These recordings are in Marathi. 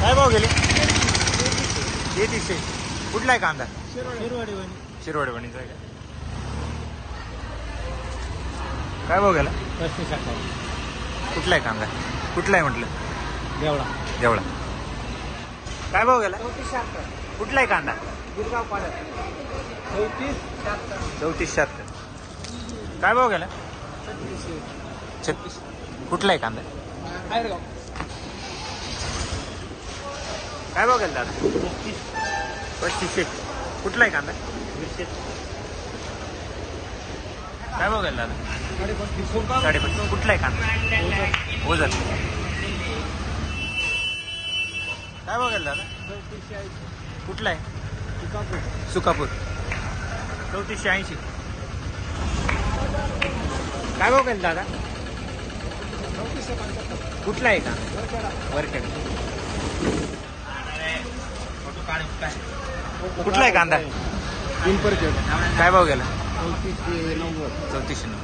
काय भाव गेले? 3300. कुठला आहे कांदा? शिरवाडी वणीचा आहे का? काय भाव गेला? 35. कुठला आहे कांदा? कुठला आहे म्हटलं? देवळा. देवळा. काय भाव गेला? 34. कुठला आहे कांदा? गिरगाव पाडत. 3476. काय भाव गेला? 36. कुठला आहे कांदा? आयरगाव. काय भाव गेला दादा? 3500. कुठला आहे कांदा? काय भाव गेला दादा? 3500. कुठला आहे कांदा? ओझर. काय भाव गेला दादा? कुठला आहे? सुकापूर. 3480. काय भाव गेला दादा? कुठला आहे कांदा? वरखेड. कुठला आहे कांदा? काय भाव गेला? 3490.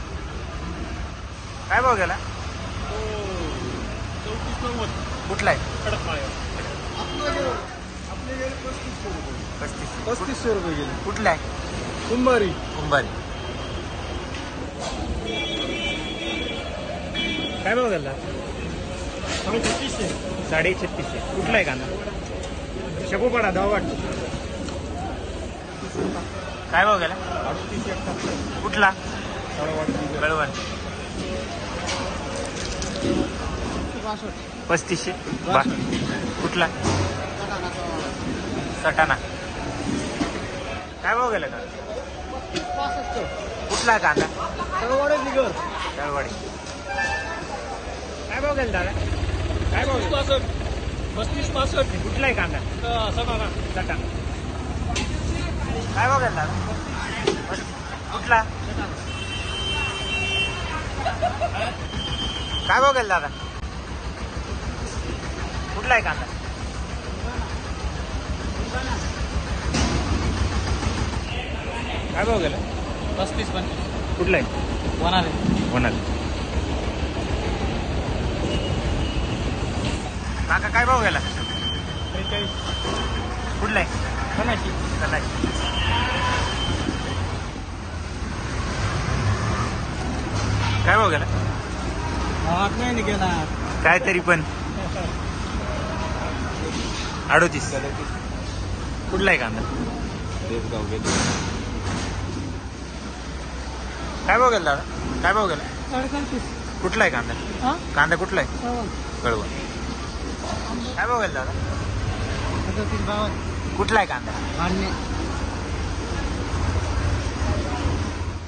काय भाव गेला? कुठला आहे? 3500 रुपये गेले. कुठला आहे? कुंभारी. काय भाव गेला? 3600. 3650. कुठला आहे कांदा? शकूपाडा धाव वाटतो. काय भाव गेला? 3871. कुठला? कळवण. 3500. कुठला? सटाणा. काय भाव गेला का? 65. कुठला कांदा? तळवाडी. काय भाव गेला दादा? काय भाव गेला? 35-65. कुठला आहे कांदा? सटाणा. काय भाव गेला दादा? कुठला? काय भाव गेला दादा? कुठला आहे कांदा? काय भाव गेला? 35-35. कुठला आहे? होणार. काका काय भाव गेला? 43. कुठला आहे? कणाची. काय भाव गेला? नाही गेला. काय तरी पण 38. कुठला आहे कांदा? देवगाव गेले. काय भाव गेला दादा? काय भाव गेला? 35. कुठला आहे कांदा? कांदा कुठला आहे? कळवण. काय भाव गेला दादा? 52. कुठला आहे कांदा?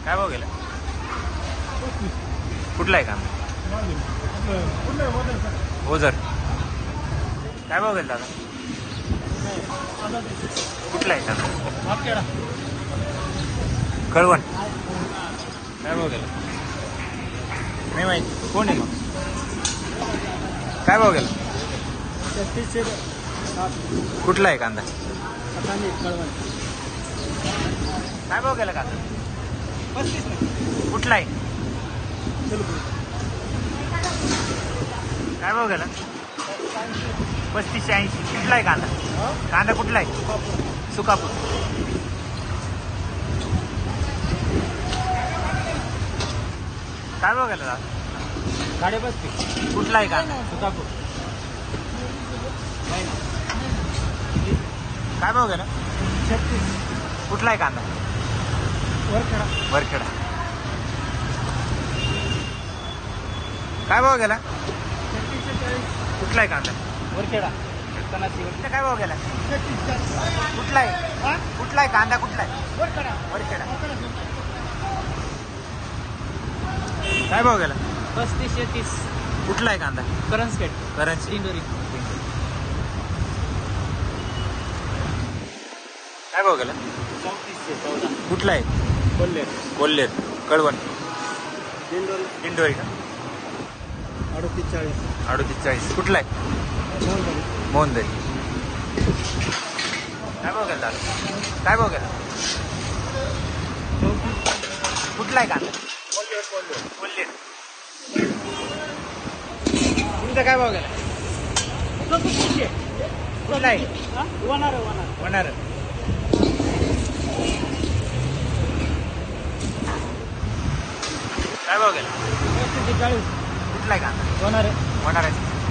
काय भाव गेला? कुठला आहे कांदा? ओझर. काय भाव गेला दादा? कुठला आहे कांदा? कळवण. काय भाव गेला? नाही माहिती. कोण आहे मग? काय भाव गेला? 36. कुठला आहे कांदा? कळवण. काय भाव गेला कांदा? 35. कुठला आहे? काय भाव गेला? 3580. कुठला आहे कांदा? कांदा कुठला आहे? सुकापूर. काय भाव गेला दादा? 35. कुठला आहे कांदा? सुकापूर. काय भाव गेला? 36. कुठला आहे कांदा? वरखेडा. काय भाव गेला? 36. कुठला आहे कांदा? वरखेडा. काय भाव गेला? कुठला आहे? कुठला आहे कांदा? कुठला आहे? वरखेडा. काय भाव गेला? 35-30. कुठला आहे कांदा? करंजी. इंदोरी. काय भाव गेला? 34-14. कुठला आहे? कोल्हेर. कळवण. दिंडोरी का? 38-40. 3840. कुठला आहे? मोहनदरी. काय भाव गेला दादा? काय भाव गेला? कुठला आहे कांदा? कोल्हेर. तुमचा काय भाव गेला? कुठला आहे होणार होणार काय भाव गेला 40 कुठला आहे कांदा होणार होणार आहे